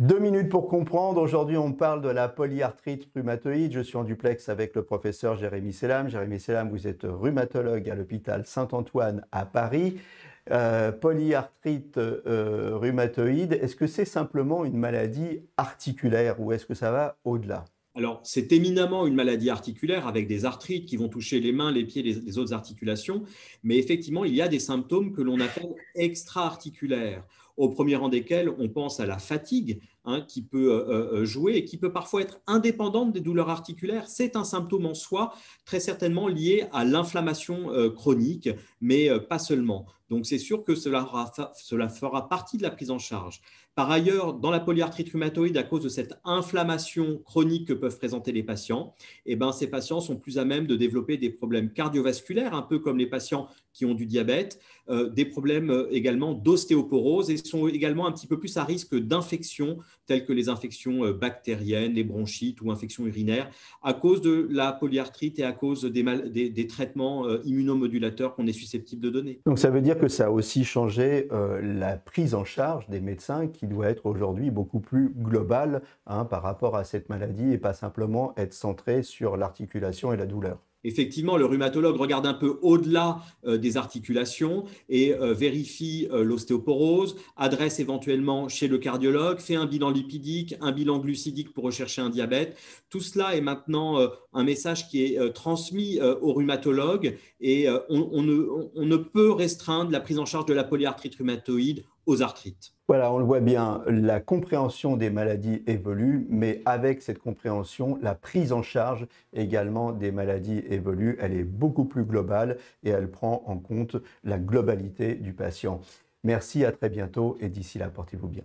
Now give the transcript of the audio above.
2 minutes pour comprendre. Aujourd'hui, on parle de la polyarthrite rhumatoïde. Je suis en duplex avec le professeur Jérémy Selam. Jérémy Selam, vous êtes rhumatologue à l'hôpital Saint-Antoine à Paris. Polyarthrite rhumatoïde, est-ce que c'est simplement une maladie articulaire ou est-ce que ça va au-delà? Alors, c'est éminemment une maladie articulaire avec des arthrites qui vont toucher les mains, les pieds, les autres articulations. Mais effectivement, il y a des symptômes que l'on appelle extra-articulaires, au premier rang desquels on pense à la fatigue, qui peut jouer et qui peut parfois être indépendante des douleurs articulaires. C'est un symptôme en soi, très certainement lié à l'inflammation chronique, mais pas seulement. Donc, c'est sûr que cela fera partie de la prise en charge. Par ailleurs, dans la polyarthrite rhumatoïde, à cause de cette inflammation chronique que peuvent présenter les patients, ces patients sont plus à même de développer des problèmes cardiovasculaires, un peu comme les patients qui ont du diabète, des problèmes également d'ostéoporose et sont également un petit peu plus à risque d'infections telles que les infections bactériennes, les bronchites ou infections urinaires, à cause de la polyarthrite et à cause des traitements immunomodulateurs qu'on est susceptible de donner. Donc ça veut dire que ça a aussi changé la prise en charge des médecins qui doit être aujourd'hui beaucoup plus globale par rapport à cette maladie et pas simplement être centrée sur l'articulation et la douleur. Effectivement, le rhumatologue regarde un peu au-delà des articulations et vérifie l'ostéoporose, adresse éventuellement chez le cardiologue, fait un bilan lipidique, un bilan glucidique pour rechercher un diabète. Tout cela est maintenant un message qui est transmis au rhumatologue et on ne peut restreindre la prise en charge de la polyarthrite rhumatoïde aux arthrites. Voilà, on le voit bien, la compréhension des maladies évolue, mais avec cette compréhension, la prise en charge également des maladies évolue. Elle est beaucoup plus globale et elle prend en compte la globalité du patient. Merci, à très bientôt et d'ici là, portez-vous bien.